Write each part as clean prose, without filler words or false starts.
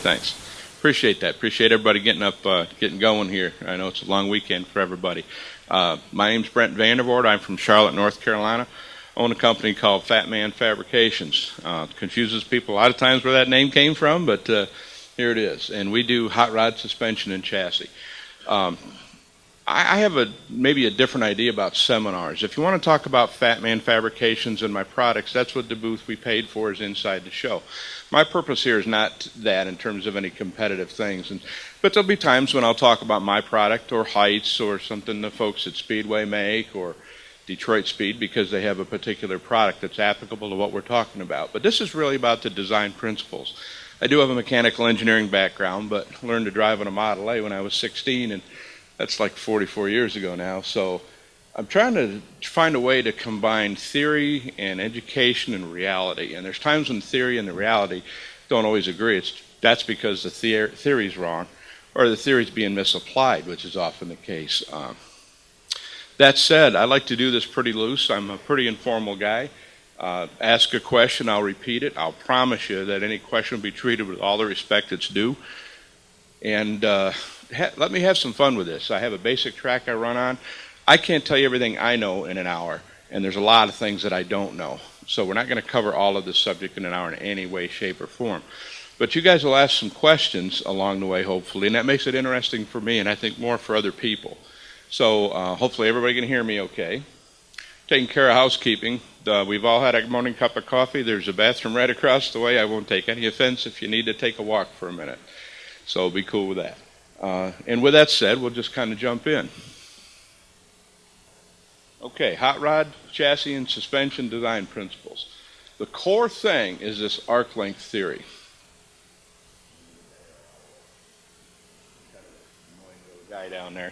thanks. Appreciate that. Appreciate everybody getting up, getting going here. I know it's a long weekend for everybody. My name's Brent Vandervoort. I'm from Charlotte, North Carolina. I own a company called Fatman Fabrications. Confuses people a lot of times where that name came from, but here it is. And we do hot rod suspension and chassis. I have maybe a different idea about seminars. If you want to talk about Fatman Fabrications and my products, that's what the booth we paid for is inside the show. My purpose here is not that in terms of any competitive things, but there'll be times when I'll talk about my product or Heights or something the folks at Speedway make or Detroit Speed because they have a particular product that's applicable to what we're talking about. But this is really about the design principles. I do have a mechanical engineering background, but learned to drive on a Model A when I was 16, and that's like 44 years ago now. So I'm trying to find a way to combine theory and education and reality. And there's times when theory and the reality don't always agree. That's because the theory's wrong or the theory's being misapplied, which is often the case. That said, I like to do this pretty loose. I'm a pretty informal guy. Ask a question, I'll repeat it. I'll promise you that any question will be treated with all the respect it's due. And let me have some fun with this. I have a basic track I run on. I can't tell you everything I know in an hour, and there's a lot of things that I don't know. So we're not going to cover all of this subject in an hour in any way, shape, or form. But you guys will ask some questions along the way, hopefully, and that makes it interesting for me and I think more for other people. So hopefully everybody can hear me okay. Taking care of housekeeping. We've all had a morning cup of coffee. There's a bathroom right across the way. I won't take any offense if you need to take a walk for a minute. So be cool with that. And with that said, we'll just kind of jump in. Okay, hot rod, chassis, and suspension design principles. The core thing is this arc length theory. Kind of annoying little guy down there.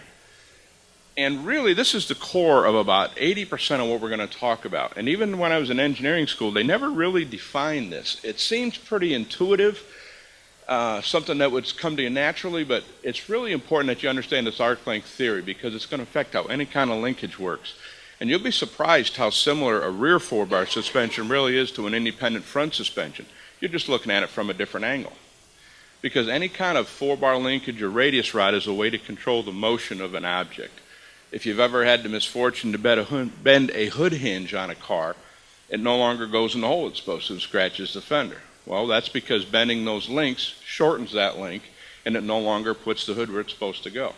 And really, this is the core of about 80% of what we're going to talk about. And even when I was in engineering school, they never really defined this. It seems pretty intuitive. Something that would come to you naturally, but it's really important that you understand this arc length theory because it's going to affect how any kind of linkage works. And you'll be surprised how similar a rear 4-bar suspension really is to an independent front suspension. You're just looking at it from a different angle. Because any kind of 4-bar linkage or radius rod is a way to control the motion of an object. If you've ever had the misfortune to bend a hood hinge on a car, it no longer goes in the hole it's supposed to and scratches the fender. Well, that's because bending those links shortens that link, and it no longer puts the hood where it's supposed to go.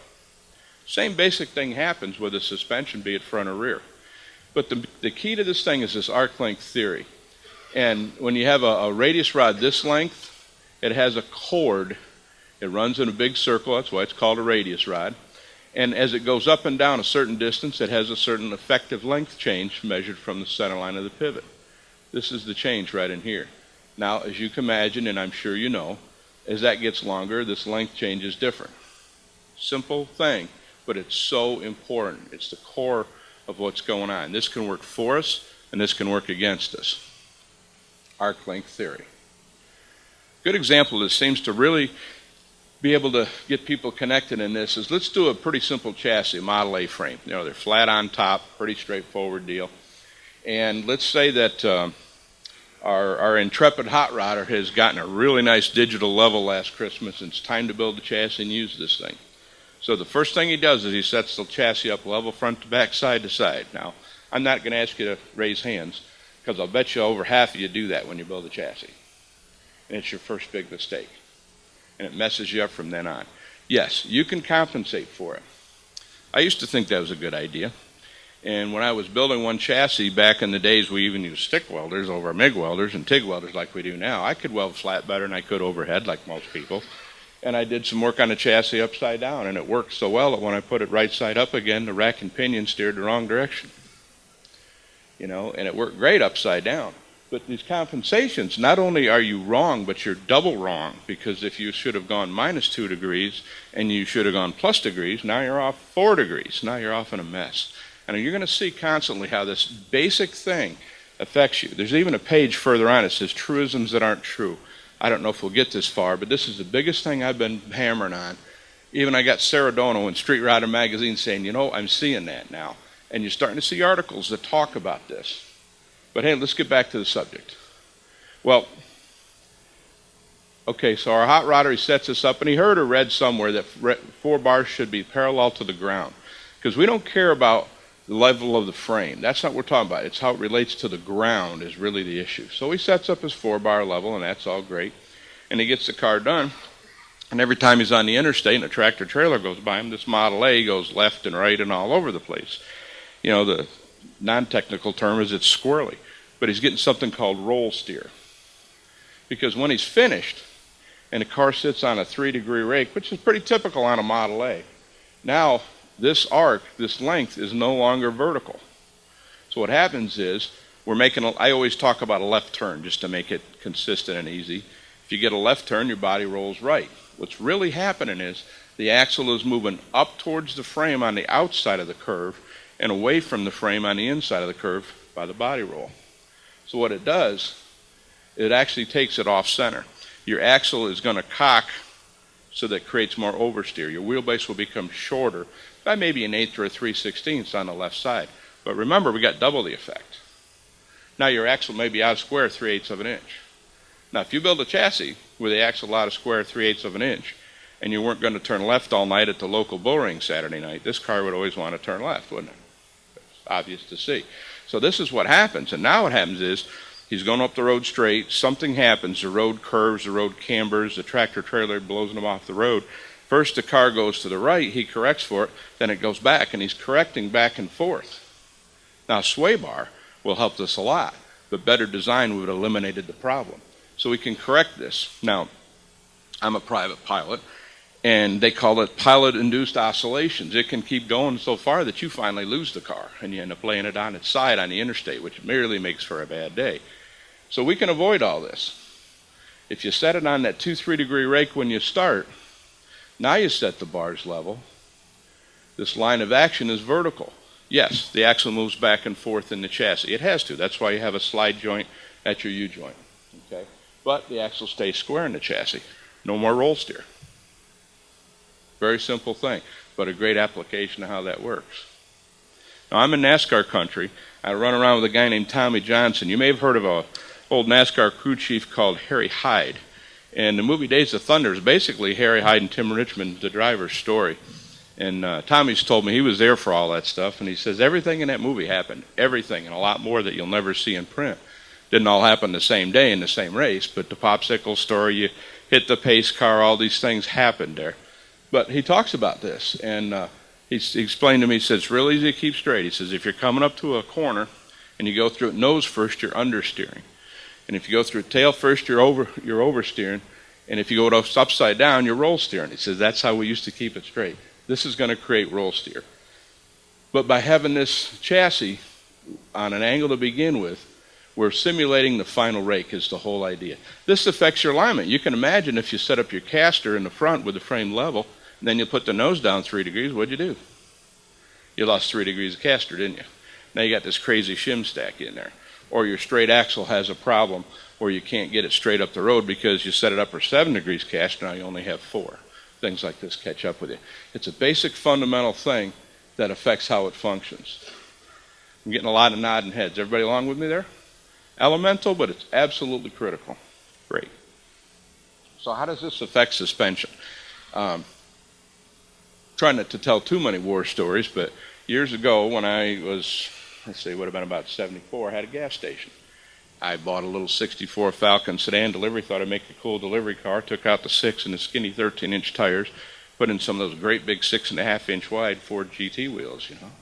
Same basic thing happens with a suspension, be it front or rear. But the key to this thing is this arc length theory. And when you have a radius rod this length, it has a cord. It runs in a big circle. That's why it's called a radius rod. And as it goes up and down a certain distance, it has a certain effective length change measured from the center line of the pivot. This is the change right in here. Now, as you can imagine, and I'm sure you know, as that gets longer, this length change is different. Simple thing, but it's so important. It's the core of what's going on. This can work for us, and this can work against us. Arc length theory. Good example that seems to really be able to get people connected in this is let's do a pretty simple chassis, Model A frame. You know, they're flat on top, pretty straightforward deal. And let's say that our intrepid hot rodder has gotten a really nice digital level last Christmas, and it's time to build the chassis and use this thing. So the first thing he does is he sets the chassis up level front to back, side to side. Now, I'm not going to ask you to raise hands because I'll bet you over half of you do that when you build a chassis. And it's your first big mistake. And it messes you up from then on. Yes, you can compensate for it. I used to think that was a good idea. And when I was building one chassis back in the days we even used stick welders over MIG welders and TIG welders like we do now, I could weld flat better than I could overhead like most people. And I did some work on the chassis upside down, and it worked so well that when I put it right side up again, the rack and pinion steered the wrong direction. You know, and it worked great upside down. But these compensations, not only are you wrong, but you're double wrong, because if you should have gone -2 degrees and you should have gone +degrees, now you're off 4 degrees. Now you're off in a mess. And you're going to see constantly how this basic thing affects you. There's even a page further on that says truisms that aren't true. I don't know if we'll get this far, but this is the biggest thing I've been hammering on. Even I got Sarah Dono in Street Rodder magazine saying, you know, I'm seeing that now. And you're starting to see articles that talk about this. But hey, let's get back to the subject. Well, Okay, so our hot rodder, he sets this up, and he heard or read somewhere that 4 bars should be parallel to the ground. Because we don't care about the level of the frame. That's not what we're talking about. It's how it relates to the ground is really the issue. So he sets up his 4-bar level, and that's all great. And he gets the car done, and every time he's on the interstate and a tractor trailer goes by him, this Model A goes left and right and all over the place. You know, the non-technical term is it's squirrely. But he's getting something called roll steer. Because when he's finished, and the car sits on a 3-degree rake, which is pretty typical on a Model A, now this arc, this length, is no longer vertical. So what happens is, I always talk about a left turn just to make it consistent and easy. If you get a left turn, your body rolls right. What's really happening is the axle is moving up towards the frame on the outside of the curve and away from the frame on the inside of the curve by the body roll. So what it does, it actually takes it off center. Your axle is going to cock so that it creates more oversteer. Your wheelbase will become shorter by maybe 1/8 or 3/16 on the left side. But remember, we got double the effect. Now your axle may be out of square 3/8 of an inch. Now if you build a chassis with the axle out of square 3/8 of an inch, and you weren't going to turn left all night at the local bull ring Saturday night, this car would always want to turn left, wouldn't it? It's obvious to see. So this is what happens. And now what happens is, he's going up the road straight, something happens, the road curves, the road cambers, the tractor trailer blows him off the road. First the car goes to the right, he corrects for it, then it goes back, and he's correcting back and forth. Now sway bar will help this a lot, but better design would have eliminated the problem. So we can correct this. Now, I'm a private pilot, and they call it pilot-induced oscillations. It can keep going so far that you finally lose the car, and you end up laying it on its side on the interstate, which merely makes for a bad day. So we can avoid all this. If you set it on that 2-3-degree rake when you start, now you set the bars level. This line of action is vertical. Yes, the axle moves back and forth in the chassis. It has to. That's why you have a slide joint at your U-joint. Okay? But the axle stays square in the chassis. No more roll steer. Very simple thing, but a great application of how that works. Now, I'm in NASCAR country. I run around with a guy named Tommy Johnson. You may have heard of an old NASCAR crew chief called Harry Hyde. And the movie Days of Thunder is basically Harry Hyde and Tim Richmond, the driver's story. And Tommy's told me he was there for all that stuff, and he says everything in that movie happened. Everything, and a lot more that you'll never see in print. Didn't all happen the same day in the same race, but the popsicle story, you hit the pace car, all these things happened there. But he talks about this, and he explained to me, he says, it's real easy to keep straight. He says, if you're coming up to a corner and you go through it nose first, you're understeering. And if you go through it tail first, you're oversteering. And if you go upside down, you're roll steering. He says, that's how we used to keep it straight. This is going to create roll steer. But by having this chassis on an angle to begin with, we're simulating the final rake is the whole idea. This affects your alignment. You can imagine if you set up your caster in the front with the frame level, and then you put the nose down 3 degrees, what'd you do? You lost 3 degrees of caster, didn't you? Now you got this crazy shim stack in there. Or your straight axle has a problem where you can't get it straight up the road because you set it up for 7 degrees caster, now you only have 4. Things like this catch up with you. It's a basic fundamental thing that affects how it functions. I'm getting a lot of nodding heads. Everybody along with me there? Elemental, but it's absolutely critical. Great. So how does this affect suspension? Trying not to tell too many war stories, but years ago when I was, let's see, would have been about 74, I had a gas station. I bought a little 64 Falcon sedan delivery, thought I'd make a cool delivery car, took out the 6 and the skinny 13-inch tires, put in some of those great big 6.5-inch wide Ford GT wheels, you know,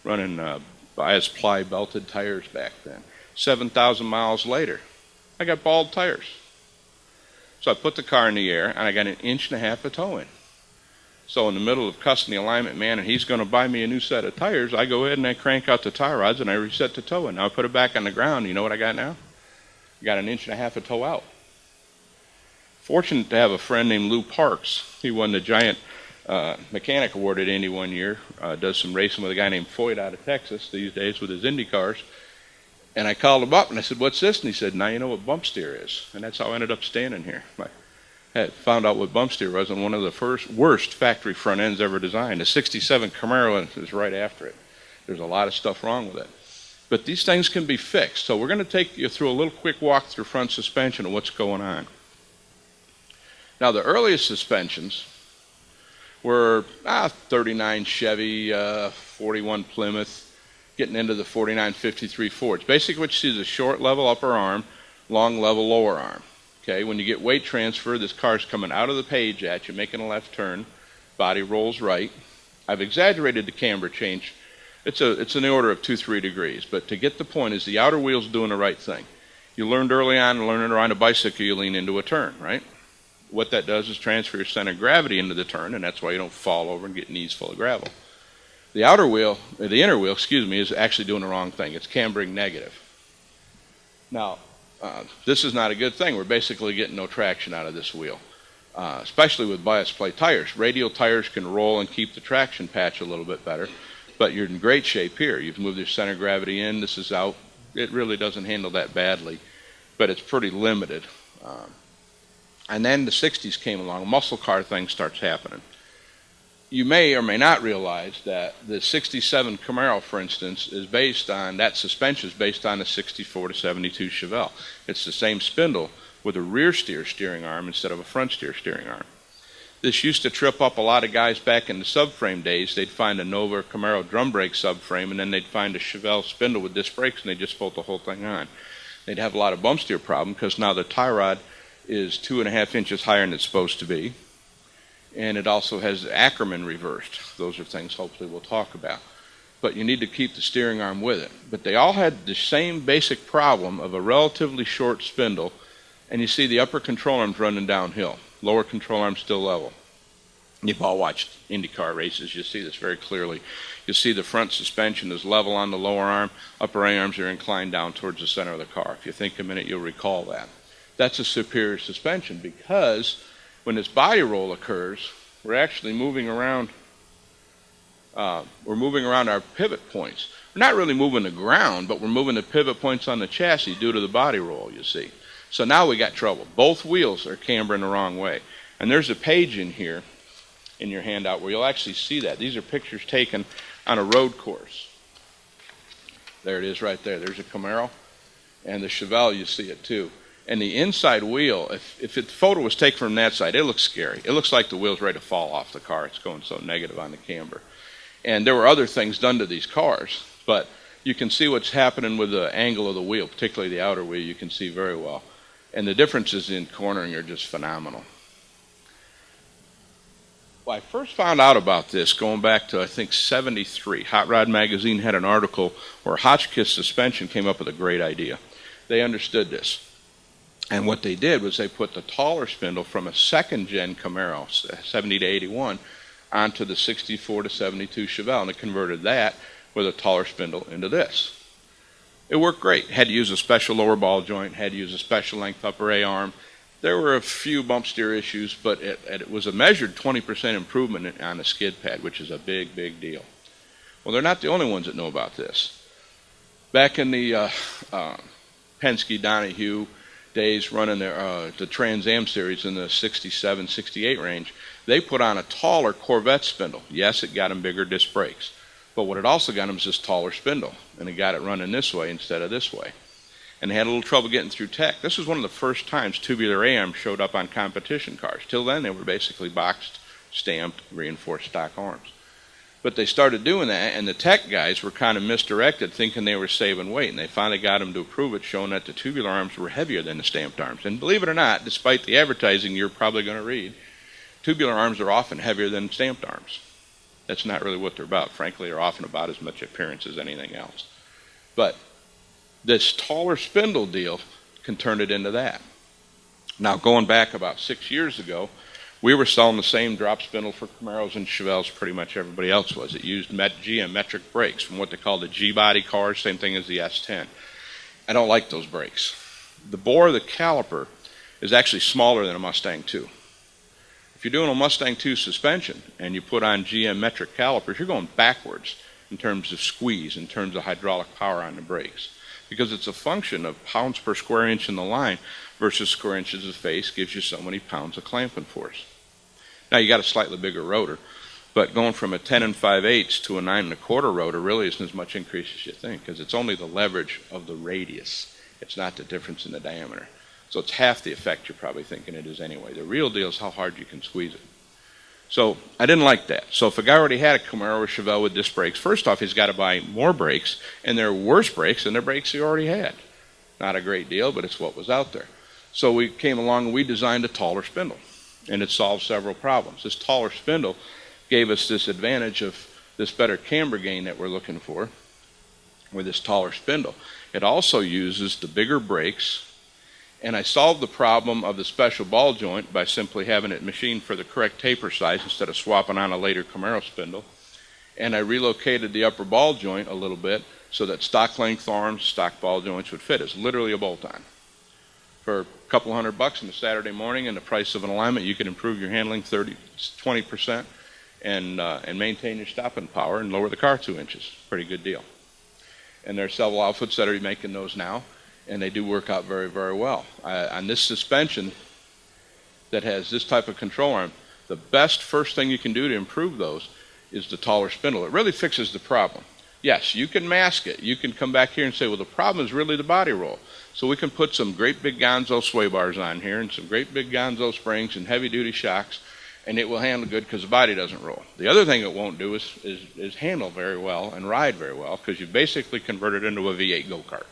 running bias ply belted tires back then. 7,000 miles later, I got bald tires. So I put the car in the air, and I got 1.5 inches of toe in. So in the middle of cussing the alignment man, and he's going to buy me a new set of tires, I go ahead and I crank out the tie rods, and I reset the toe in. Now I put it back on the ground. You know what I got now? I got 1.5 inches of toe out. Fortunate to have a friend named Lou Parks. He won the Giant Mechanic Award at Indy one year. Does some racing with a guy named Foyt out of Texas these days with his Indy cars. And I called him up and I said, what's this? And he said, now you know what bump steer is. And that's how I ended up standing here. I had found out what bump steer was on one of the worst factory front ends ever designed. The 67 Camaro is right after it. There's a lot of stuff wrong with it. But these things can be fixed. So we're going to take you through a little quick walk through front suspension of what's going on. Now, the earliest suspensions were 39 Chevy, 41 Plymouth, getting into the 49, 53 Fords. Basically what you see is a short level upper arm, long level lower arm. Okay, when you get weight transfer, this car's coming out of the page at you, making a left turn, body rolls right. I've exaggerated the camber change. It's in the order of 2-3 degrees, but to get the point is the outer wheel's doing the right thing. You learned early on, learning to ride a bicycle, you lean into a turn, right? What that does is transfer your center of gravity into the turn, and that's why you don't fall over and get knees full of gravel. The outer wheel, the inner wheel, excuse me, is actually doing the wrong thing. It's cambering negative. Now, this is not a good thing. We're basically getting no traction out of this wheel, especially with bias plate tires. Radial tires can roll and keep the traction patch a little bit better, but you're in great shape here. You've moved your center of gravity in. This is out. It really doesn't handle that badly, but it's pretty limited. And then the 60s came along. A muscle car thing starts happening. You may or may not realize that the 67 Camaro, for instance, is based on, that suspension is based on the 64 to 72 Chevelle. It's the same spindle with a rear steer steering arm instead of a front steer steering arm. This used to trip up a lot of guys back in the subframe days. They'd find a Nova or Camaro drum brake subframe, and then they'd find a Chevelle spindle with disc brakes, and they'd just bolt the whole thing on. They'd have a lot of bump steer problem because now the tie rod is 2.5 inches higher than it's supposed to be. And it also has Ackerman reversed. Those are things hopefully we'll talk about. But you need to keep the steering arm with it. But they all had the same basic problem of a relatively short spindle, and you see the upper control arm's running downhill. Lower control arm's still level. You've all watched IndyCar races. You see this very clearly. You see the front suspension is level on the lower arm. Upper A arms are inclined down towards the center of the car. If you think a minute, you'll recall that. That's a superior suspension because when this body roll occurs, we're actually moving around. We're moving around our pivot points. We're not really moving the ground, but we're moving the pivot points on the chassis due to the body roll, you see. So now we got trouble. Both wheels are cambering the wrong way. And there's a page in here, in your handout, where you'll actually see that. These are pictures taken on a road course. There it is right there. There's a Camaro. And the Chevelle, you see it too. And the inside wheel, if the photo was taken from that side, it looks scary. It looks like the wheel's ready to fall off the car. It's going so negative on the camber. And there were other things done to these cars, but you can see what's happening with the angle of the wheel, particularly the outer wheel, you can see very well. And the differences in cornering are just phenomenal. Well, I first found out about this going back to, I think, 73. Hot Rod Magazine had an article where Hotchkiss Suspension came up with a great idea. They understood this. And what they did was they put the taller spindle from a second-gen Camaro, 70 to 81, onto the 64 to 72 Chevelle, and they converted that with a taller spindle into this. It worked great. Had to use a special lower ball joint, had to use a special length upper A arm. There were a few bump steer issues, but it was a measured 20% improvement on the skid pad, which is a big, big deal. Well, they're not the only ones that know about this. Back in the Penske Donahue days running the Trans Am series in the 67, 68 range, they put on a taller Corvette spindle. Yes, it got them bigger disc brakes. But what it also got them is this taller spindle, and it got it running this way instead of this way. And they had a little trouble getting through tech. This was one of the first times tubular A-arms showed up on competition cars. Till then, they were basically boxed, stamped, reinforced stock arms. But they started doing that, and the tech guys were kind of misdirected, thinking they were saving weight, and they finally got them to approve it, showing that the tubular arms were heavier than the stamped arms. And believe it or not, despite the advertising you're probably going to read, tubular arms are often heavier than stamped arms. That's not really what they're about. Frankly, they're often about as much appearance as anything else. But this taller spindle deal can turn it into that. Now, going back about 6 years ago, we were selling the same drop spindle for Camaros and Chevelles pretty much everybody else was. It used GM metric brakes from what they call the G-body cars, same thing as the S10. I don't like those brakes. The bore of the caliper is actually smaller than a Mustang II. If you're doing a Mustang II suspension and you put on GM metric calipers, you're going backwards in terms of squeeze, in terms of hydraulic power on the brakes. Because it's a function of pounds per square inch in the line versus square inches of face gives you so many pounds of clamping force. Now you got a slightly bigger rotor, but going from a 10 5/8 to a 9 1/4 rotor really isn't as much increase as you think, because it's only the leverage of the radius. It's not the difference in the diameter. So it's half the effect you're probably thinking it is anyway. The real deal is how hard you can squeeze it. So I didn't like that. So if a guy already had a Camaro or Chevelle with disc brakes, first off, he's got to buy more brakes, and they're worse brakes than the brakes he already had. Not a great deal, but it's what was out there. So we came along and we designed a taller spindle, and it solved several problems. This taller spindle gave us this advantage of this better camber gain that we're looking for with this taller spindle. It also uses the bigger brakes, and I solved the problem of the special ball joint by simply having it machined for the correct taper size instead of swapping on a later Camaro spindle. And I relocated the upper ball joint a little bit so that stock length arms, stock ball joints would fit. It's literally a bolt-on. For a couple $100 on a Saturday morning and the price of an alignment, you can improve your handling 20% and maintain your stopping power and lower the car 2 inches. Pretty good deal. And there are several outfits that are making those now, and they do work out very, very well. On this suspension that has this type of control arm, the best first thing you can do to improve those is the taller spindle. It really fixes the problem. Yes, you can mask it. You can come back here and say, well, the problem is really the body roll. So we can put some great big Gonzo sway bars on here and some great big Gonzo springs and heavy-duty shocks, and it will handle good because the body doesn't roll. The other thing it won't do is handle very well and ride very well because you basically convert it into a V8 go-kart.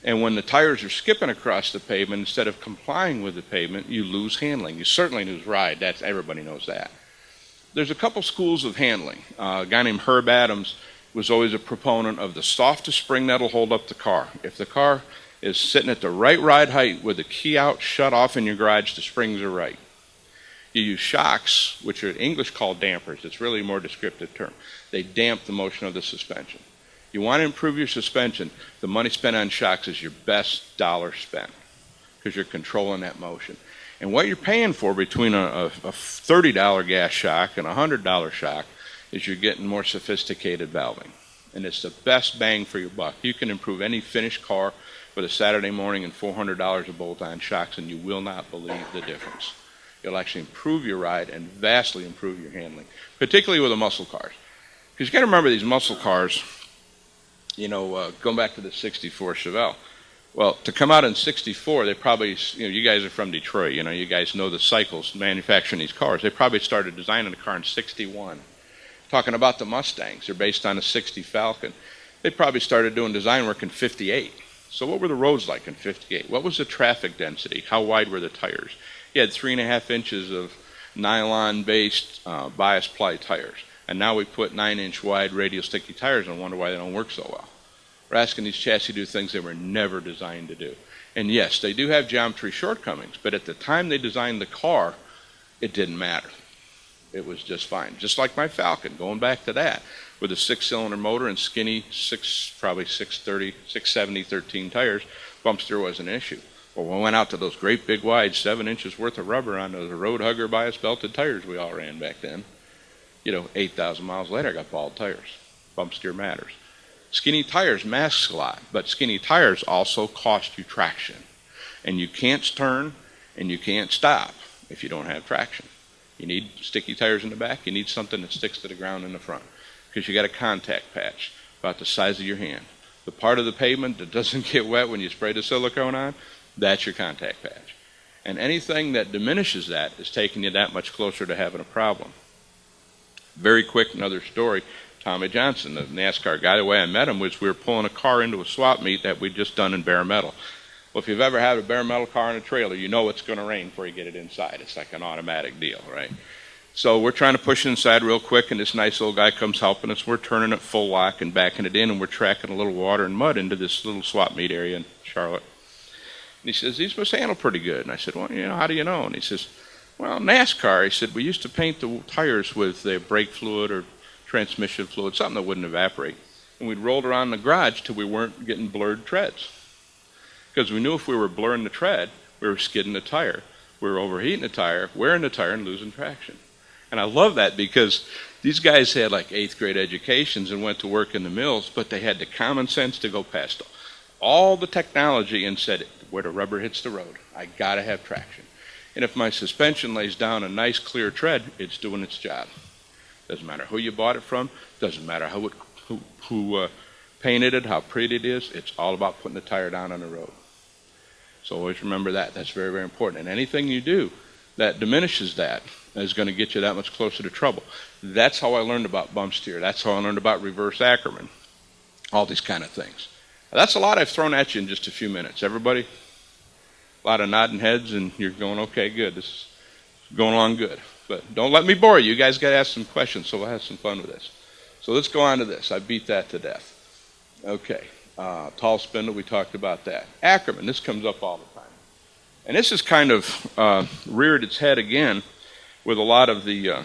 And when the tires are skipping across the pavement, instead of complying with the pavement, you lose handling. You certainly lose ride. Everybody knows that. There's a couple schools of handling. A guy named Herb Adams was always a proponent of the softest spring that'll hold up the car. If the car is sitting at the right ride height with the key out, shut off in your garage, the springs are right. You use shocks, which are in English called dampers. It's really a more descriptive term. They damp the motion of the suspension. You want to improve your suspension, the money spent on shocks is your best dollar spent because you're controlling that motion. And what you're paying for between a $30 gas shock and a $100 shock is you're getting more sophisticated valving. And it's the best bang for your buck. You can improve any finished car with a Saturday morning and $400 of bolt-on shocks, and you will not believe the difference. You'll actually improve your ride and vastly improve your handling, particularly with the muscle cars. Because you got to remember these muscle cars, going back to the 64 Chevelle. Well, to come out in 64, they probably, you guys are from Detroit, you guys know the cycles manufacturing these cars. They probably started designing the car in 61. Talking about the Mustangs, they're based on a 60 Falcon. They probably started doing design work in 58. So what were the roads like in 58? What was the traffic density? How wide were the tires? You had 3.5 inches of nylon-based bias ply tires. And now we put 9-inch wide radial sticky tires and wonder why they don't work so well. We're asking these chassis to do things they were never designed to do. And yes, they do have geometry shortcomings, but at the time they designed the car, it didn't matter. It was just fine. Just like my Falcon, going back to that, with a 6-cylinder motor and skinny, probably 630, 670, 13 tires, bump steer wasn't an issue. Well, we went out to those great big wide 7 inches worth of rubber on those road hugger bias belted tires we all ran back then. 8,000 miles later, I got bald tires. Bump steer matters. Skinny tires masks a lot, but skinny tires also cost you traction. And you can't turn and you can't stop if you don't have traction. You need sticky tires in the back. You need something that sticks to the ground in the front because you got a contact patch about the size of your hand. The part of the pavement that doesn't get wet when you spray the silicone on, that's your contact patch. And anything that diminishes that is taking you that much closer to having a problem. Very quick, another story. Tommy Johnson, the NASCAR guy, the way I met him was we were pulling a car into a swap meet that we'd just done in bare metal. Well, if you've ever had a bare metal car in a trailer, you know it's going to rain before you get it inside. It's like an automatic deal, right? So we're trying to push it inside real quick, and this nice old guy comes helping us. We're turning it full lock and backing it in, and we're tracking a little water and mud into this little swap meet area in Charlotte. And he says, these must handle pretty good. And I said, well, how do you know? And he says, well, NASCAR, he said, we used to paint the tires with the brake fluid or transmission fluid, something that wouldn't evaporate. And we'd roll around the garage till we weren't getting blurred treads. Because we knew if we were blurring the tread, we were skidding the tire. We were overheating the tire, wearing the tire, and losing traction. And I love that because these guys had like 8th grade educations and went to work in the mills, but they had the common sense to go past all the technology and said, where the rubber hits the road, I got to have traction. And if my suspension lays down a nice clear tread, it's doing its job. Doesn't matter who you bought it from, doesn't matter who painted it, how pretty it is, it's all about putting the tire down on the road. So always remember that. That's very, very important. And anything you do that diminishes that is going to get you that much closer to trouble. That's how I learned about bump steer. That's how I learned about reverse Ackerman. All these kind of things. Now, that's a lot I've thrown at you in just a few minutes. Everybody? A lot of nodding heads, and you're going, okay, good. This is going along good. But don't let me bore you. You guys got to ask some questions, so we'll have some fun with this. So let's go on to this. I beat that to death. Okay. Tall spindle, we talked about that. Ackerman, this comes up all the time. And this has kind of reared its head again with a lot of the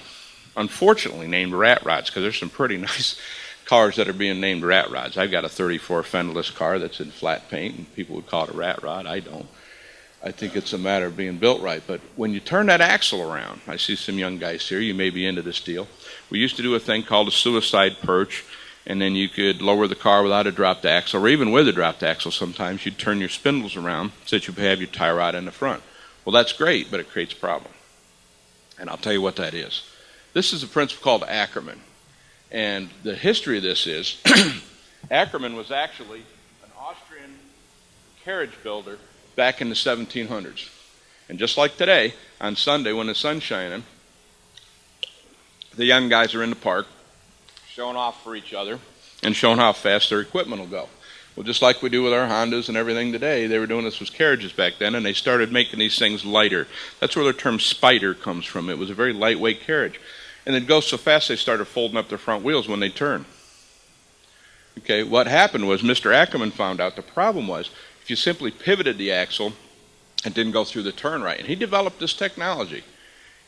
unfortunately named rat rods, because there's some pretty nice cars that are being named rat rods. I've got a 34 fenderless car that's in flat paint, and people would call it a rat rod. I don't. I think it's a matter of being built right. But when you turn that axle around, I see some young guys here, you may be into this deal. We used to do a thing called a suicide perch, and then you could lower the car without a dropped axle, or even with a dropped axle sometimes. You'd turn your spindles around so that you have your tie rod in the front. Well, that's great, but it creates a problem. And I'll tell you what that is. This is a principle called Ackerman. And the history of this is Ackerman was actually an Austrian carriage builder back in the 1700s. And just like today, on Sunday when the sun's shining, the young guys are in the park showing off for each other and showing how fast their equipment will go. Well, just like we do with our Hondas and everything today, they were doing this with carriages back then, and they started making these things lighter. That's where the term spider comes from. It was a very lightweight carriage. And it goes so fast they started folding up their front wheels when they turn. Okay, what happened was Mr. Ackerman found out the problem was if you simply pivoted the axle, it didn't go through the turn right. And he developed this technology.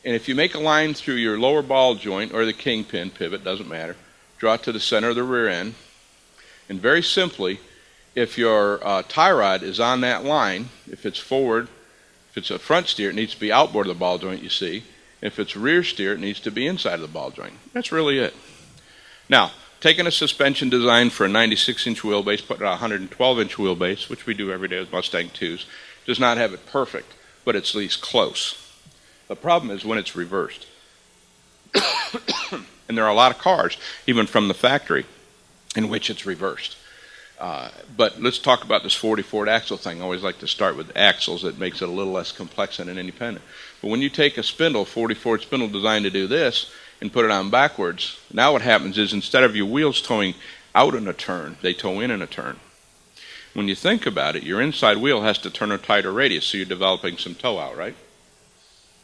And if you make a line through your lower ball joint or the kingpin pivot, doesn't matter, draw it to the center of the rear end, and very simply, if your tie rod is on that line, if it's forward, if it's a front steer, it needs to be outboard of the ball joint, you see. If it's rear steer, it needs to be inside of the ball joint. That's really it. Now, taking a suspension design for a 96-inch wheelbase, putting a 112-inch wheelbase, which we do every day with Mustang 2s, does not have it perfect, but it's at least close. The problem is when it's reversed. And there are a lot of cars, even from the factory, in which it's reversed. But let's talk about this 40-Ford axle thing. I always like to start with axles. It makes it a little less complex than an independent. But when you take a spindle, 40-Ford spindle designed to do this, and put it on backwards, now what happens is instead of your wheels towing out in a turn, they tow in a turn. When you think about it, your inside wheel has to turn a tighter radius, so you're developing some tow out, right?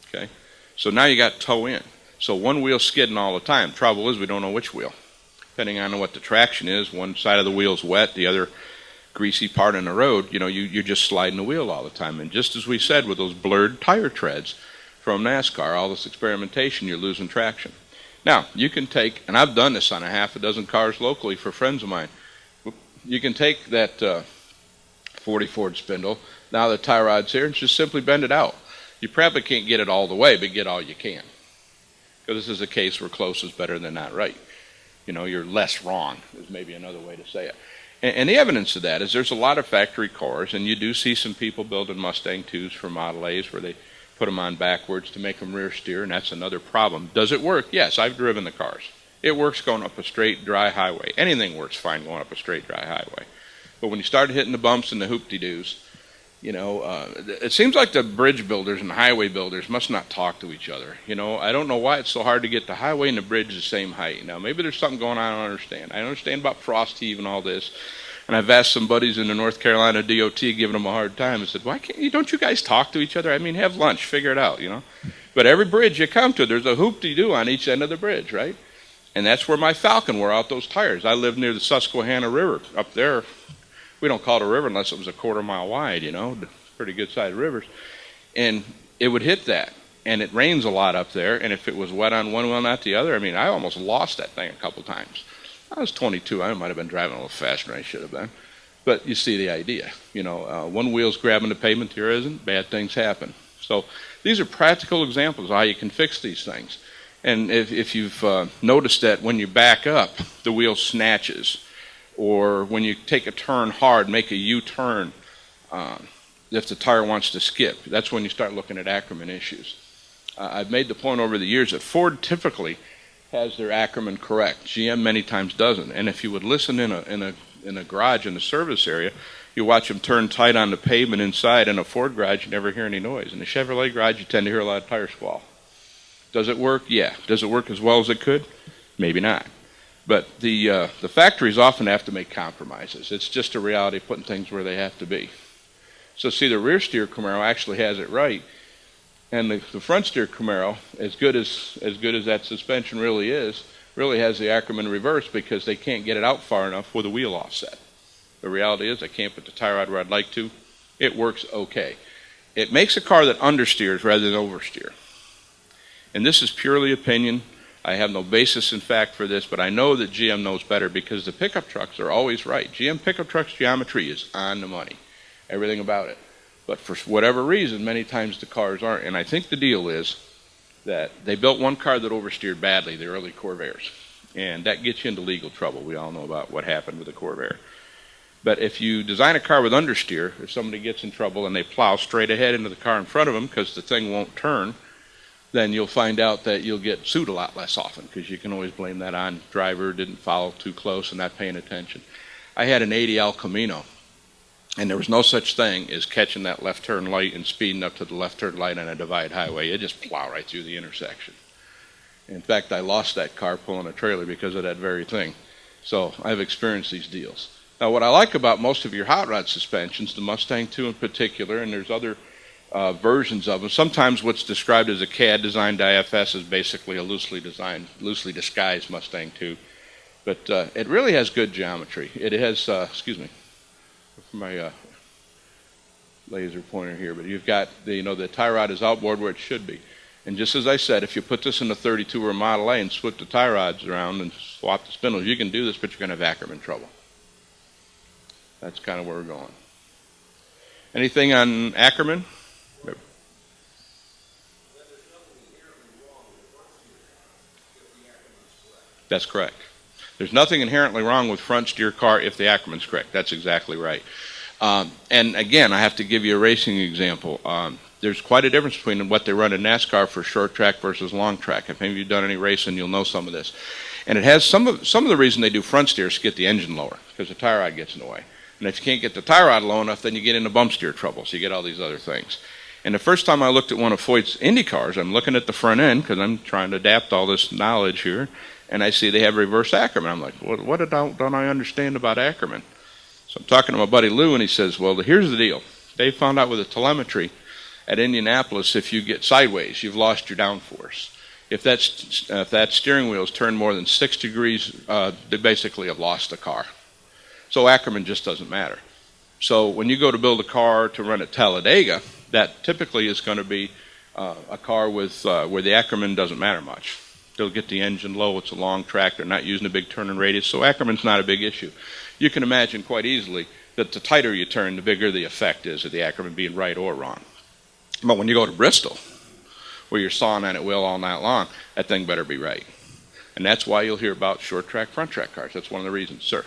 Okay. So now you got tow in. So one wheel's skidding all the time. Trouble is we don't know which wheel. Depending on what the traction is, one side of the wheel's wet, the other greasy part in the road, you're just sliding the wheel all the time. And just as we said with those blurred tire treads from NASCAR, all this experimentation, you're losing traction. Now, you can take, and I've done this on a half a dozen cars locally for friends of mine, you can take that 40 Ford spindle, now the tie rod's here, and just simply bend it out. You probably can't get it all the way, but get all you can. Because this is a case where close is better than not right. You're less wrong, is maybe another way to say it. And the evidence of that is there's a lot of factory cars, and you do see some people building Mustang 2s for Model A's where they put them on backwards to make them rear steer, and that's another problem. Does it work? Yes, I've driven the cars. It works going up a straight, dry highway. Anything works fine going up a straight, dry highway. But when you start hitting the bumps and the hoop-de-doos, it seems like the bridge builders and the highway builders must not talk to each other. I don't know why it's so hard to get the highway and the bridge the same height. Now, maybe there's something going on I don't understand. I understand about frost heave and all this. And I've asked some buddies in the North Carolina DOT, giving them a hard time. I said, don't you guys talk to each other? I mean, have lunch, figure it out, But every bridge you come to, there's a hoop-de-doo on each end of the bridge, right? And that's where my Falcon wore out those tires. I live near the Susquehanna River up there. We don't call it a river unless it was a quarter-mile wide, pretty good-sized rivers. And it would hit that. And it rains a lot up there. And if it was wet on one wheel, not the other, I almost lost that thing a couple times. I was 22. I might have been driving a little faster than I should have been. But you see the idea. One wheel's grabbing the pavement, the other isn't. Bad things happen. So these are practical examples of how you can fix these things. And if you've noticed that when you back up, the wheel snatches. Or when you take a turn hard, make a U-turn, if the tire wants to skip, that's when you start looking at Ackerman issues. I've made the point over the years that Ford typically has their Ackerman correct. GM many times doesn't. And if you would listen in a garage in the service area, You watch them turn tight on the pavement inside. In a Ford garage, you never hear any noise. In a Chevrolet garage, you tend to hear a lot of tire squall. Does it work? Yeah. Does it work as well as it could? Maybe not. But the factories often have to make compromises. It's just a reality of putting things where they have to be. So see, the rear steer Camaro actually has it right. And the front steer Camaro, as good as that suspension really is, really has the Ackerman reverse because they can't get it out far enough with a wheel offset. The reality is I can't put the tie rod where I'd like to. It works okay. It makes a car that understeers rather than oversteer. And this is purely opinion. I have no basis in fact for this, but I know that GM knows better because the pickup trucks are always right. GM pickup trucks geometry is on the money. Everything about it. But for whatever reason, many times the cars aren't. And I think the deal is that they built one car that oversteered badly, the early Corvairs. And that gets you into legal trouble. We all know about what happened with the Corvair. But if you design a car with understeer, if somebody gets in trouble and they plow straight ahead into the car in front of them because the thing won't turn, then you'll find out that you'll get sued a lot less often because you can always blame that on driver didn't follow too close and not paying attention. I had an 80 El Camino, and there was no such thing as catching that left turn light and speeding up to the left turn light on a divide highway. You just plow right through the intersection. In fact, I lost that car pulling a trailer because of that very thing. So I've experienced these deals. Now, what I like about most of your hot rod suspensions, the Mustang 2 in particular, and there's other versions of them. Sometimes what's described as a CAD designed IFS is basically a loosely disguised Mustang 2. But it really has good geometry. It has, excuse me, my laser pointer here, but you've got the tie rod is outboard where it should be. And just as I said, if you put this in a 32 or a Model A and swap the tie rods around and swap the spindles, you can do this, but you're going to have Ackerman trouble. That's kind of where we're going. Anything on Ackerman? That's correct. There's nothing inherently wrong with front steer car if the Ackerman's correct. That's exactly right. And again, I have to give you a racing example. There's quite a difference between what they run in NASCAR for short track versus long track. If any of you've done any racing, you'll know some of this. And it has some of the reason they do front steer is to get the engine lower because the tie rod gets in the way. And if you can't get the tie rod low enough, then you get into bump steer trouble. So you get all these other things. And the first time I looked at one of Foyt's Indy cars, I'm looking at the front end because I'm trying to adapt all this knowledge here. And I see they have reverse Ackerman. I'm like, what don't I understand about Ackerman? So I'm talking to my buddy Lou, and he says, well, here's the deal. They found out with the telemetry at Indianapolis, if you get sideways, you've lost your downforce. If that steering wheel is turned more than 6 degrees, they basically have lost the car. So Ackerman just doesn't matter. So when you go to build a car to run at Talladega, that typically is going to be a car with where the Ackerman doesn't matter much. They'll get the engine low. It's a long track. They're not using a big turning radius, so Ackerman's not a big issue. You can imagine quite easily that the tighter you turn, the bigger the effect is of the Ackerman being right or wrong. But when you go to Bristol, where you're sawing on it wheel all night long, that thing better be right. And that's why you'll hear about short track, front track cars. That's one of the reasons, sir.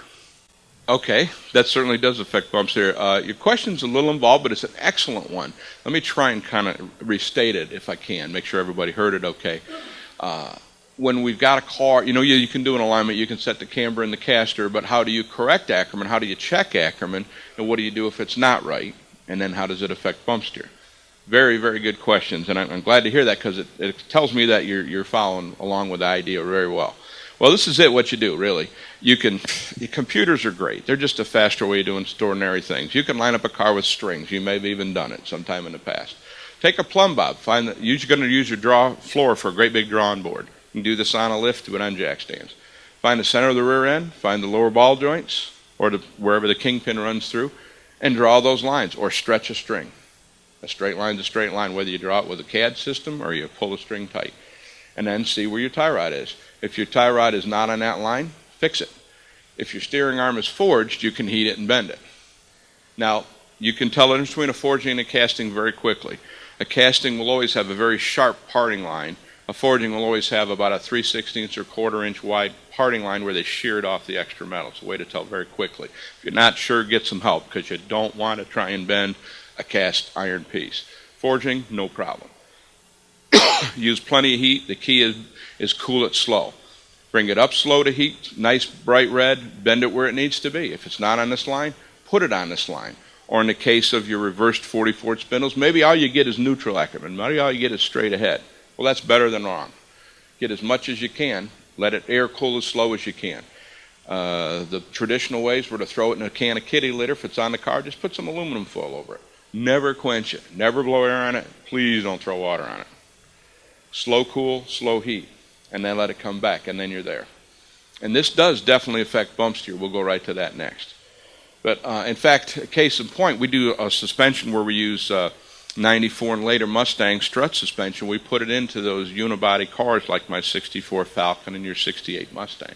Okay, that certainly does affect bumps there. Your question's a little involved, but it's an excellent one. Let me try and kind of restate it if I can, make sure everybody heard it okay. When we've got a car, you can do an alignment, you can set the camber and the caster, but how do you correct Ackerman? How do you check Ackerman? And what do you do if it's not right? And then how does it affect bump steer? Very, very good questions, and I'm glad to hear that because it tells me that you're following along with the idea very well. Well, this is it, what you do, really. Computers are great. They're just a faster way of doing extraordinary things. You can line up a car with strings. You may have even done it sometime in the past. Take a plumb bob. You're going to use your draw floor for a great big drawing board. You can do this on a lift, do it on jack stands. Find the center of the rear end, find the lower ball joints, or wherever the kingpin runs through, and draw those lines, or stretch a string. A straight line's a straight line, whether you draw it with a CAD system or you pull the string tight. And then see where your tie rod is. If your tie rod is not on that line, fix it. If your steering arm is forged, you can heat it and bend it. Now, you can tell the difference between a forging and a casting very quickly. A casting will always have a very sharp parting line. A forging will always have about a 3/16 or 1/4 inch wide parting line where they sheared off the extra metal. It's a way to tell very quickly. If you're not sure, get some help because you don't want to try and bend a cast iron piece. Forging, no problem. Use plenty of heat. The key is cool it slow. Bring it up slow to heat, nice bright red, bend it where it needs to be. If it's not on this line, put it on this line. Or in the case of your reversed 44 spindles, maybe all you get is neutral Ackerman. Maybe all you get is straight ahead. Well, that's better than wrong. Get as much as you can. Let it air cool as slow as you can. The traditional ways were to throw it in a can of kitty litter. If it's on the car, just put some aluminum foil over it. Never quench it. Never blow air on it. Please don't throw water on it. Slow cool, slow heat. And then let it come back, and then you're there. And this does definitely affect bump steer. We'll go right to that next. But in fact, case in point, we do a suspension where we use 94 and later Mustang strut suspension. We put it into those unibody cars like my 64 Falcon and your 68 Mustang.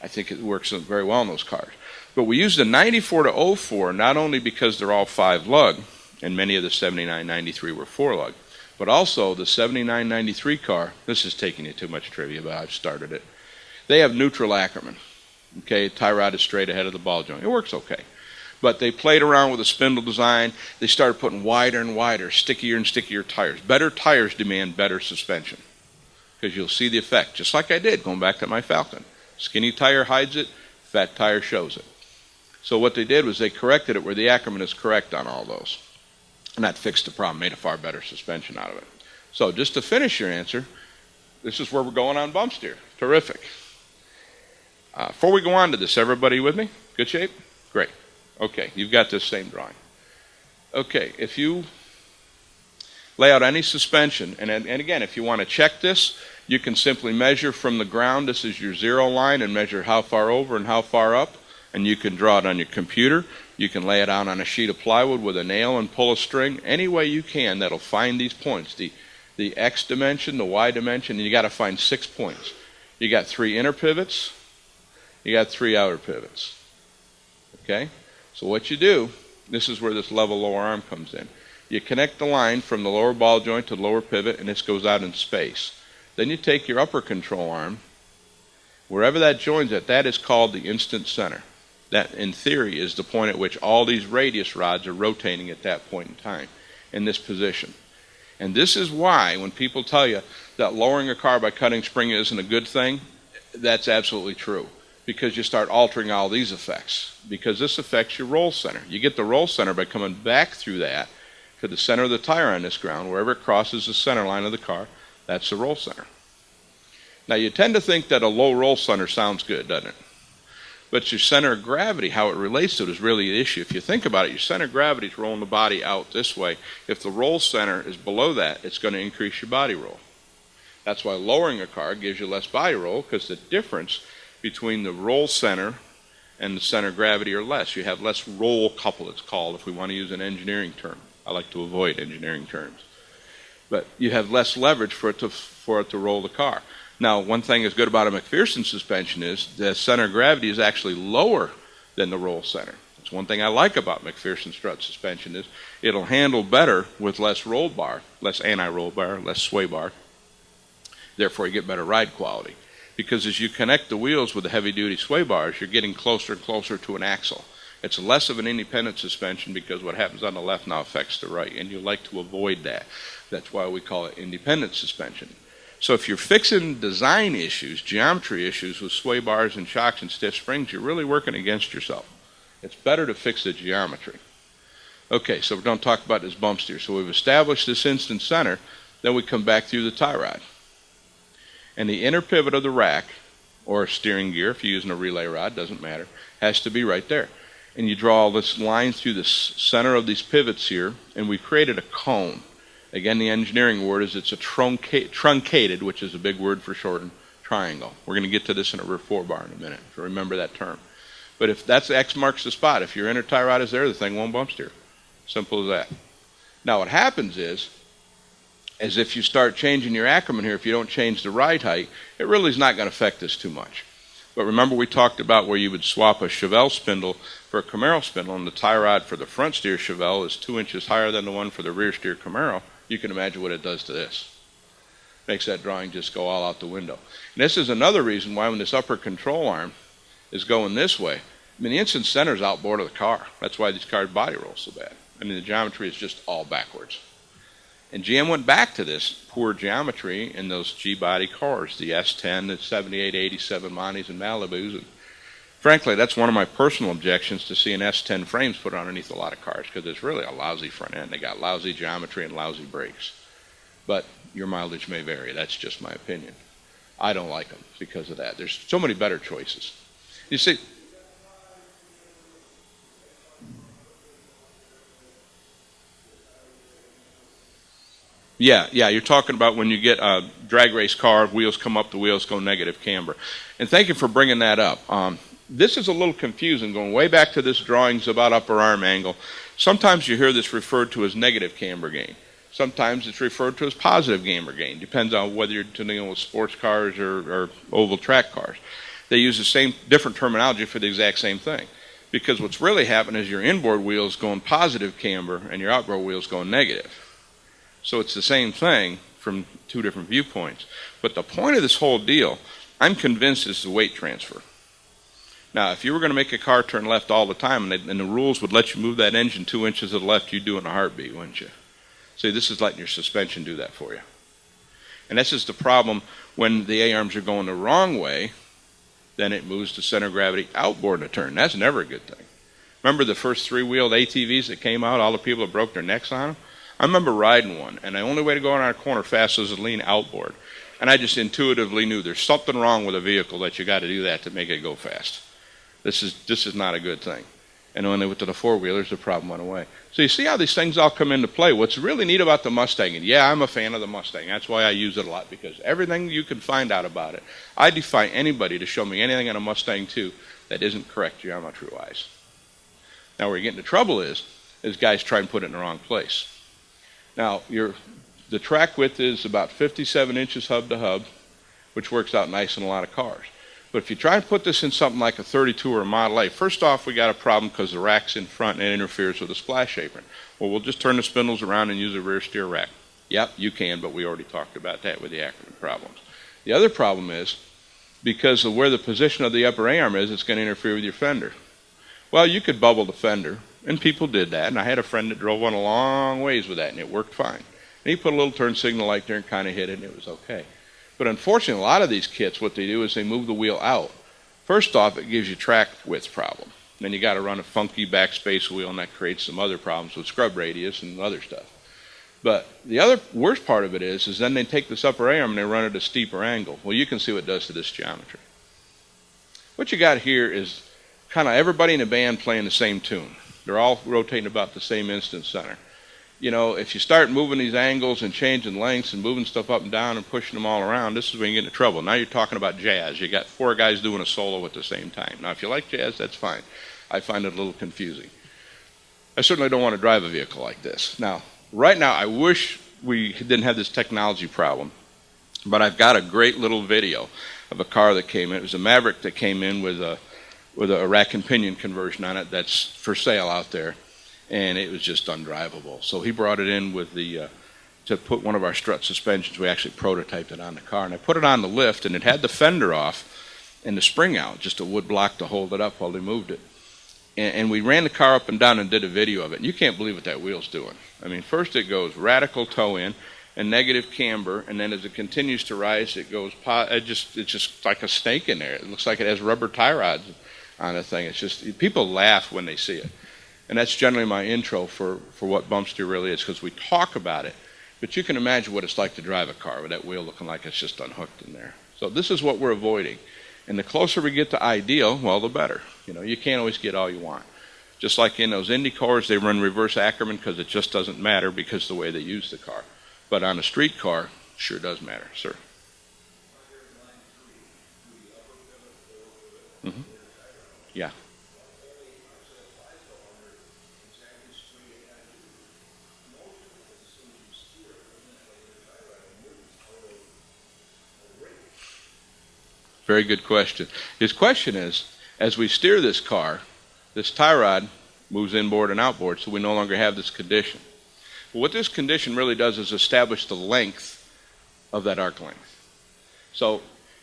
I think it works very well in those cars. But we use the 94 to 04 not only because they're all 5 lug, and many of the 79, 93 were 4 lug, but also the 79, 93 car, this is taking you too much trivia, but I've started it. They have neutral Ackerman. Okay, tie rod is straight ahead of the ball joint. It works okay. But they played around with the spindle design. They started putting wider and wider, stickier and stickier tires. Better tires demand better suspension because you'll see the effect, just like I did going back to my Falcon. Skinny tire hides it, fat tire shows it. So what they did was they corrected it where the Ackerman is correct on all those. And that fixed the problem, made a far better suspension out of it. So just to finish your answer, this is where we're going on bump steer. Terrific. Before we go on to this, everybody with me? Good shape? Great. Okay, you've got this same drawing. Okay, if you lay out any suspension, and again, if you want to check this, you can simply measure from the ground. This is your 0 line, and measure how far over and how far up, and you can draw it on your computer. You can lay it out on a sheet of plywood with a nail and pull a string. Any way you can that'll find these points, the X dimension, the Y dimension, and you got to find 6 points. You got 3 inner pivots, you got 3 outer pivots. Okay? So what you do, this is where this level lower arm comes in. You connect the line from the lower ball joint to the lower pivot, and this goes out in space. Then you take your upper control arm, wherever that joins at, that is called the instant center. That, in theory, is the point at which all these radius rods are rotating at that point in time, in this position. And this is why, when people tell you that lowering a car by cutting spring isn't a good thing, that's absolutely true. Because you start altering all these effects. Because this affects your roll center. You get the roll center by coming back through that to the center of the tire on this ground. Wherever it crosses the center line of the car, that's the roll center. Now you tend to think that a low roll center sounds good, doesn't it? But your center of gravity, how it relates to it, is really the issue. If you think about it, your center of gravity is rolling the body out this way. If the roll center is below that, it's going to increase your body roll. That's why lowering a car gives you less body roll, because the difference between the roll center and the center of gravity are less. You have less roll couple, it's called, if we want to use an engineering term. I like to avoid engineering terms. But you have less leverage for it to roll the car. Now, one thing that's good about a Mcpherson suspension is the center of gravity is actually lower than the roll center. That's one thing I like about Mcpherson strut suspension is it'll handle better with less roll bar, less anti-roll bar, less sway bar. Therefore, you get better ride quality. Because as you connect the wheels with the heavy-duty sway bars, you're getting closer and closer to an axle. It's less of an independent suspension because what happens on the left now affects the right, and you like to avoid that. That's why we call it independent suspension. So if you're fixing design issues, geometry issues with sway bars and shocks and stiff springs, you're really working against yourself. It's better to fix the geometry. Okay, so we're going to talk about this bump steer. So we've established this instant center, then we come back through the tie rod. And the inner pivot of the rack, or steering gear, if you're using a relay rod, doesn't matter, has to be right there. And you draw this line through the center of these pivots here, and we've created a cone. Again, the engineering word is it's a truncated, which is a big word for shortened, triangle. We're going to get to this in a rear 4 bar in a minute, so remember that term. But if that's X marks the spot, if your inner tie rod is there, the thing won't bump steer. Simple as that. Now what happens is, as if you start changing your Ackerman here, if you don't change the ride height, it really is not going to affect this too much. But remember we talked about where you would swap a Chevelle spindle for a Camaro spindle, and the tie rod for the front steer Chevelle is 2 inches higher than the one for the rear steer Camaro. You can imagine what it does to this. Makes that drawing just go all out the window. And this is another reason why when this upper control arm is going this way, I mean the instant center is outboard of the car. That's why these cars body roll so bad. I mean the geometry is just all backwards. And GM went back to this poor geometry in those G-body cars, the S10, the 78, 87 Monties and Malibus. And Frankly, that's one of my personal objections to seeing S10 frames put underneath a lot of cars, because it's really a lousy front end. They got lousy geometry and lousy brakes. But your mileage may vary. That's just my opinion. I don't like them because of that. There's so many better choices. You see, yeah, you're talking about when you get a drag race car, wheels come up, the wheels go negative camber. And thank you for bringing that up. This is a little confusing, going way back to this drawings about upper arm angle. Sometimes you hear this referred to as negative camber gain. Sometimes it's referred to as positive camber gain. Depends on whether you're dealing with sports cars or oval track cars. They use the same, different terminology for the exact same thing. Because what's really happening is your inboard wheel's going positive camber and your outboard wheel's going negative. So it's the same thing from two different viewpoints. But the point of this whole deal, I'm convinced, is the weight transfer. Now, if you were going to make a car turn left all the time and the rules would let you move that engine 2 inches to the left, you'd do it in a heartbeat, wouldn't you? See, this is letting your suspension do that for you. And this is the problem when the A-arms are going the wrong way, then it moves the center of gravity outboard in a turn. That's never a good thing. Remember the first three-wheeled ATVs that came out, all the people that broke their necks on them? I remember riding one, and the only way to go around a corner fast was to lean outboard. And I just intuitively knew there's something wrong with a vehicle that you got to do that to make it go fast. This is not a good thing. And when they went to the four-wheelers, the problem went away. So you see how these things all come into play. What's really neat about the Mustang, and yeah, I'm a fan of the Mustang. That's why I use it a lot, because everything you can find out about it, I defy anybody to show me anything on a Mustang 2 that isn't correct geometry-wise. Now, where you get into trouble is guys try and put it in the wrong place. Now, the track width is about 57 inches hub to hub, which works out nice in a lot of cars. But if you try and put this in something like a 32 or a Model A, first off, we got a problem because the rack's in front and it interferes with the splash apron. Well, we'll just turn the spindles around and use a rear steer rack. Yep, you can, but we already talked about that with the acronym problems. The other problem is, because of where the position of the upper A-arm is, it's going to interfere with your fender. Well, you could bubble the fender, and people did that, and I had a friend that drove one a long ways with that, and it worked fine. And he put a little turn signal light there and kind of hit it, and it was okay. But unfortunately, a lot of these kits, what they do is they move the wheel out. First off, it gives you track width problem. Then you got to run a funky backspace wheel, and that creates some other problems with scrub radius and other stuff. But the other worst part of it is then they take this upper A-arm and they run it at a steeper angle. Well, you can see what it does to this geometry. What you got here is kind of everybody in the band playing the same tune. They're all rotating about the same instant center. You know, if you start moving these angles and changing lengths and moving stuff up and down and pushing them all around, this is when you get into trouble. Now you're talking about jazz. You got four guys doing a solo at the same time. Now, if you like jazz, that's fine. I find it a little confusing. I certainly don't want to drive a vehicle like this. Now, right now, I wish we didn't have this technology problem, but I've got a great little video of a car that came in. It was a Maverick that came in with a rack and pinion conversion on it that's for sale out there. And it was just undrivable. So he brought it in with to put one of our Strut suspensions. We actually prototyped it on the car. And I put it on the lift, and it had the fender off and the spring out, just a wood block to hold it up while they moved it. And we ran the car up and down and did a video of it. And you can't believe what that wheel's doing. I mean, first it goes radical toe in and negative camber, and then as it continues to rise, it goes, it's just like a snake in there. It looks like it has rubber tie rods on the thing. It's just, people laugh when they see it. And that's generally my intro for what bump steer really is, because we talk about it. But you can imagine what it's like to drive a car with that wheel looking like it's just unhooked in there. So this is what we're avoiding. And the closer we get to ideal, well, the better. You know, you can't always get all you want. Just like in those Indy cars, they run reverse Ackerman because it just doesn't matter because of the way they use the car. But on a street car, sure does matter, sir. Mm-hmm. Yeah. Very good question. His question is, as we steer this car, this tie rod moves inboard and outboard, so we no longer have this condition. Well, what this condition really does is establish the length of that arc length. So,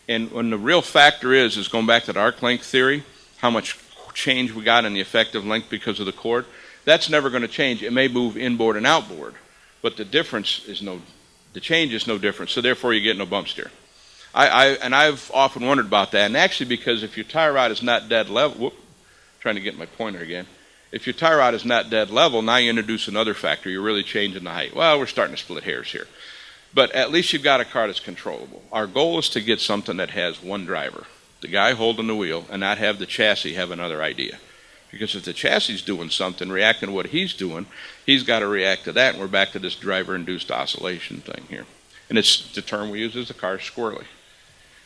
and when the real factor is going back to the arc length theory, how much change we got in the effective length because of the cord, that's never going to change. It may move inboard and outboard, but the difference is the change is no different, so therefore you get no bump steer. And I've often wondered about that. And actually, because if your tie rod is not dead level, trying to get my pointer again. If your tie rod is not dead level, now you introduce another factor. You're really changing the height. Well, we're starting to split hairs here. But at least you've got a car that's controllable. Our goal is to get something that has one driver, the guy holding the wheel, and not have the chassis have another idea. Because if the chassis is doing something, reacting to what he's doing, he's got to react to that, and we're back to this driver-induced oscillation thing here. And it's the term we use as the car's squirrely.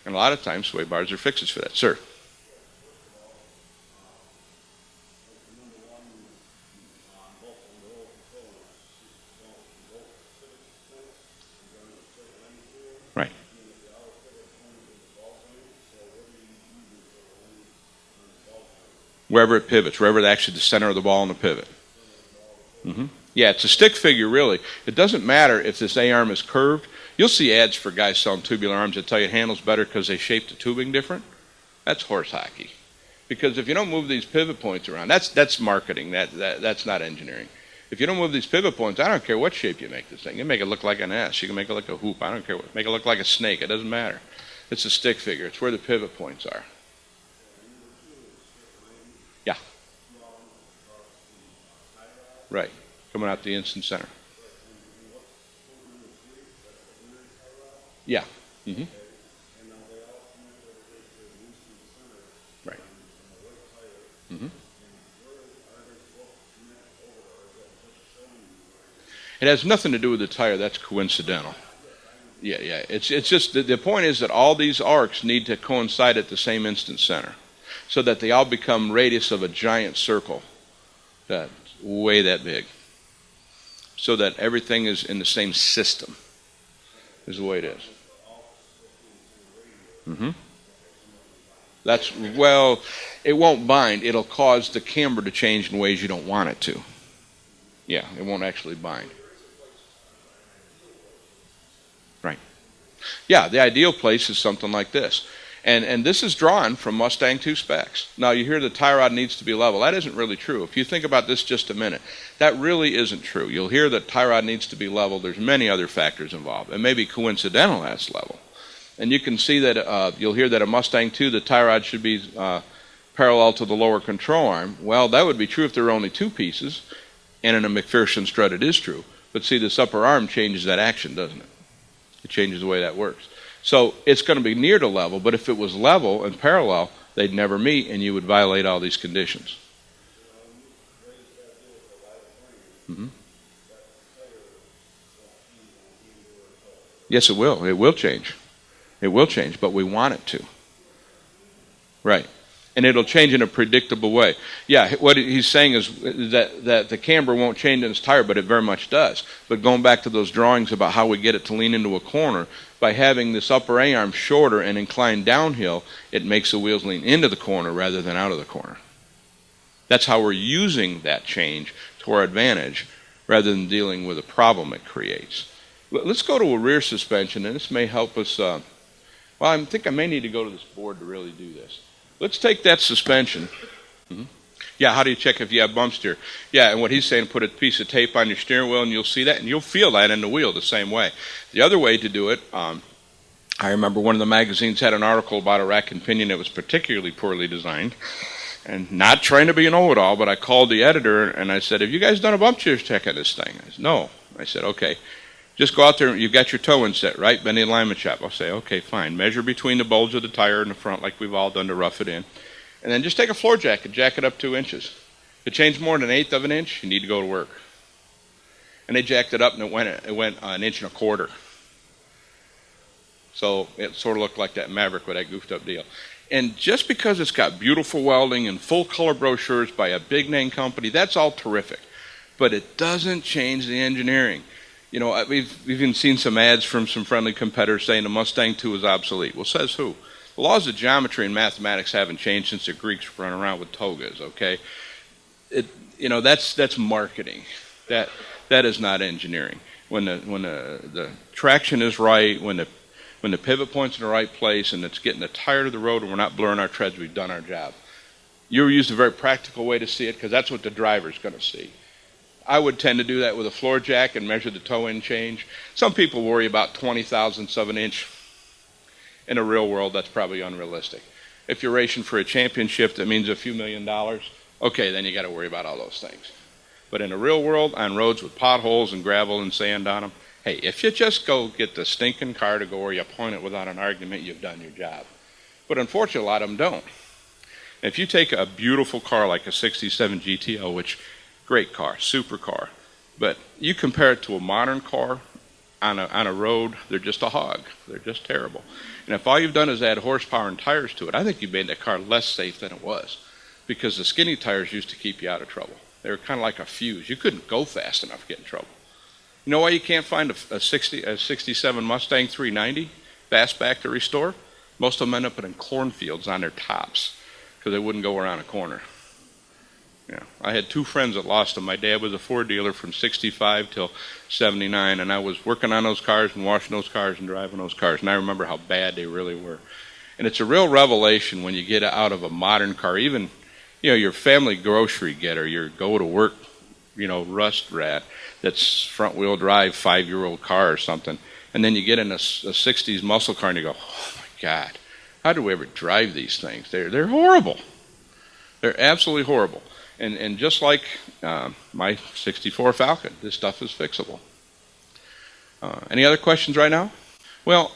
And a lot of times, sway bars are fixes for that. Sir? Right. Wherever it pivots, wherever it's actually the center of the ball on the pivot. Yeah, it's a stick figure, really. It doesn't matter if this A-arm is curved. You'll see ads for guys selling tubular arms that tell you it handles better because they shape the tubing different. That's horse hockey. Because if you don't move these pivot points around, that's marketing. That's not engineering. If you don't move these pivot points, I don't care what shape you make this thing. You can make it look like an S. You can make it look like a hoop. I don't care what. Make it look like a snake. It doesn't matter. It's a stick figure. It's where the pivot points are. Yeah. Right. Coming out the instant center. Yeah. Mm-hmm. Right. Mm-hmm. It has nothing to do with the tire. That's coincidental. Yeah. It's just the point is that all these arcs need to coincide at the same instant center, so that they all become radius of a giant circle, that's way that big, so that everything is in the same system. Is the way it is. Mm-hmm. Well, it won't bind. It'll cause the camber to change in ways you don't want it to. Yeah, it won't actually bind. Right. Yeah, the ideal place is something like this. And this is drawn from Mustang 2 specs. Now, you hear the tie rod needs to be level. That isn't really true. If you think about this just a minute, that really isn't true. You'll hear that tie rod needs to be level. There's many other factors involved. And maybe coincidental that's level. And you can see that you'll hear that a Mustang 2, the tie rod should be parallel to the lower control arm. Well, that would be true if there were only two pieces. And in a Mcpherson strut, it is true. But see, this upper arm changes that action, doesn't it? It changes the way that works. So it's going to be near to level, but if it was level and parallel, they'd never meet, and you would violate all these conditions. Mm-hmm. Yes, it will. It will change. It will change, but we want it to. Right. And it'll change in a predictable way. Yeah, what he's saying is that the camber won't change in its tire, but it very much does. But going back to those drawings about how we get it to lean into a corner, by having this upper A-arm shorter and inclined downhill, it makes the wheels lean into the corner rather than out of the corner. That's how we're using that change to our advantage rather than dealing with a problem it creates. Let's go to a rear suspension, and this may help us. Well, I think I may need to go to this board to really do this. Let's take that suspension. Mm-hmm. Yeah, how do you check if you have bump steer? Yeah, and what he's saying, put a piece of tape on your steering wheel and you'll see that, and you'll feel that in the wheel the same way. The other way to do it, I remember one of the magazines had an article about a rack and pinion that was particularly poorly designed. And not trying to be an know-it-all, but I called the editor and I said, have you guys done a bump steer check on this thing? I said, no. I said, okay. Just go out there, you've got your toe in set, right? Bend the alignment shop. I'll say, okay, fine. Measure between the bulge of the tire and the front like we've all done to rough it in. And then just take a floor jack and jack it up 2 inches. If it changed more than 1/8 of an inch, you need to go to work. And they jacked it up and it went 1 1/4 inches. So it sort of looked like that Maverick with that goofed up deal. And just because it's got beautiful welding and full color brochures by a big name company, that's all terrific. But it doesn't change the engineering. You know, we've even seen some ads from some friendly competitors saying the Mustang 2 is obsolete. Well, says who? The laws of geometry and mathematics haven't changed since the Greeks were running around with togas, okay? That's marketing. That is not engineering. When the traction is right, when the pivot point's in the right place and it's getting the tire to the road and we're not blurring our treads, we've done our job. You used a very practical way to see it because that's what the driver's going to see. I would tend to do that with a floor jack and measure the toe-in change. Some people worry about 20 thousandths of an inch. In the real world, that's probably unrealistic. If you're racing for a championship that means a few $1,000,000, okay, then you got to worry about all those things. But in the real world, on roads with potholes and gravel and sand on them, hey, if you just go get the stinking car to go where you point it without an argument, you've done your job. But unfortunately, a lot of them don't. If you take a beautiful car like a 67 GTO, which, great car, super car, but you compare it to a modern car on a road, they're just a hog. They're just terrible. And if all you've done is add horsepower and tires to it, I think you've made that car less safe than it was, because the skinny tires used to keep you out of trouble. They were kind of like a fuse. You couldn't go fast enough to get in trouble. You know why you can't find a 67 Mustang 390 fastback to restore? Most of them end up in cornfields on their tops because they wouldn't go around a corner. Yeah, I had two friends that lost them. My dad was a Ford dealer from 65 till 79, and I was working on those cars and washing those cars and driving those cars, and I remember how bad they really were. And it's a real revelation when you get out of a modern car, even, you know, your family grocery getter, your go-to-work, you know, rust rat that's front-wheel drive 5-year-old car or something, and then you get in a 60s muscle car and you go, oh my God, how do we ever drive these things? They're horrible. They're absolutely horrible. And just like my 64 Falcon, this stuff is fixable. Any other questions right now? Well,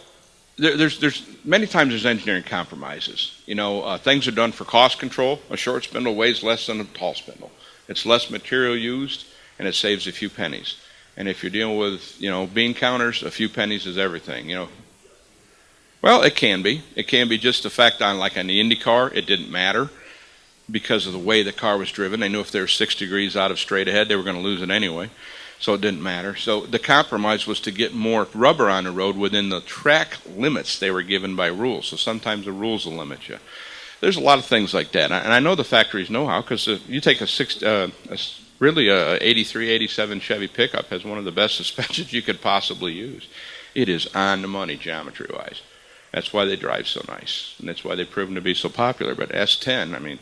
there's many times there's engineering compromises. You know, things are done for cost control. A short spindle weighs less than a tall spindle. It's less material used, and it saves a few pennies. And if you're dealing with, you know, bean counters, a few pennies is everything, you know. Well, it can be. It can be just the fact on, like on the Indy car, it didn't matter because of the way the car was driven. They knew if they were 6 degrees out of straight ahead, they were going to lose it anyway. So it didn't matter. So the compromise was to get more rubber on the road within the track limits they were given by rules. So sometimes the rules will limit you. There's a lot of things like that. And I know the factories know how, because you take really a 83, 87 Chevy pickup has one of the best suspensions you could possibly use. It is on the money geometry-wise. That's why they drive so nice, and that's why they've proven to be so popular. But S10, I mean,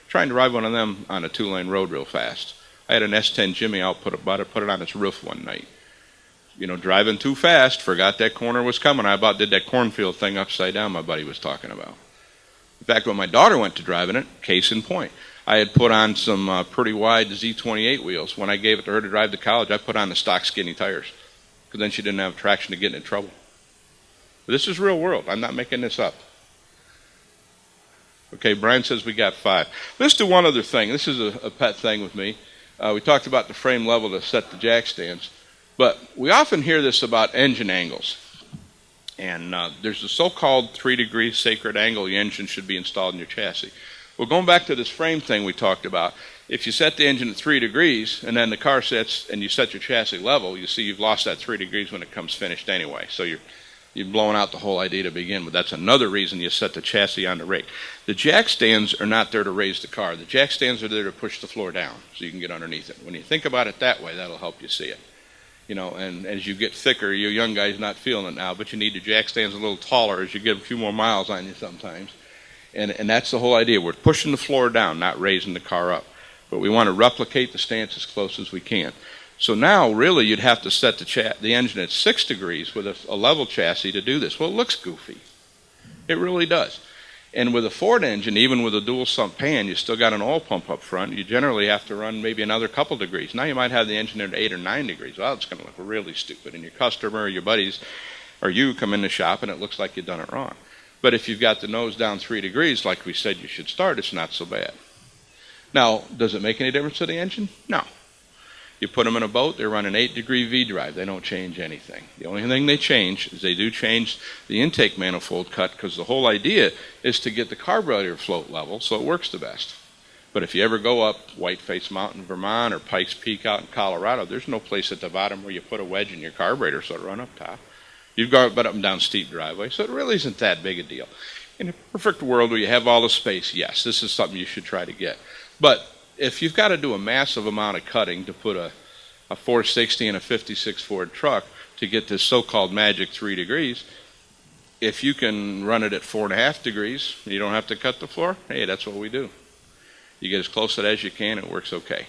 trying to ride one of them on a 2-lane road real fast. I had an S10 Jimmy out, put it on its roof one night. You know, driving too fast, forgot that corner was coming. I about did that cornfield thing upside down my buddy was talking about. In fact, when my daughter went to driving it, case in point, I had put on some pretty wide Z28 wheels. When I gave it to her to drive to college, I put on the stock skinny tires, because then she didn't have traction to get in trouble. But this is real world. I'm not making this up. Okay, Brian says we got 5. Let's do one other thing. This is a pet thing with me. We talked about the frame level to set the jack stands, but we often hear this about engine angles. And there's a so-called 3-degree sacred angle the engine should be installed in your chassis. Well, going back to this frame thing we talked about, if you set the engine at 3 degrees and then the car sets and you set your chassis level, you see you've lost that 3 degrees when it comes finished anyway. So you're blowing out the whole idea to begin with. That's another reason you set the chassis on the rake. The jack stands are not there to raise the car. The jack stands are there to push the floor down so you can get underneath it. When you think about it that way, that'll help you see it. You know, and as you get thicker, you young guys not feeling it now, but you need the jack stands a little taller as you get a few more miles on you sometimes. And that's the whole idea. We're pushing the floor down, not raising the car up. But we want to replicate the stance as close as we can. So now, really, you'd have to set the engine at 6 degrees with a level chassis to do this. Well, it looks goofy. It really does. And with a Ford engine, even with a dual sump pan, you still got an oil pump up front. You generally have to run maybe another couple degrees. Now you might have the engine at 8 or 9 degrees. Well, it's going to look really stupid. And your customer or your buddies or you come in the shop and it looks like you've done it wrong. But if you've got the nose down 3 degrees, like we said you should start, it's not so bad. Now, does it make any difference to the engine? No. You put them in a boat, they're running 8-degree V-drive. They don't change anything. The only thing they change is they do change the intake manifold cut, because the whole idea is to get the carburetor float level so it works the best. But if you ever go up Whiteface Mountain, Vermont, or Pikes Peak out in Colorado, there's no place at the bottom where you put a wedge in your carburetor so it'll run up top. You've got up and down steep driveway, so it really isn't that big a deal. In a perfect world where you have all the space, yes, this is something you should try to get. But if you've got to do a massive amount of cutting to put a 460 and a 56 Ford truck to get this so-called magic 3 degrees, if you can run it at 4.5 degrees, you don't have to cut the floor, hey, that's what we do. You get as close to it as you can, it works okay.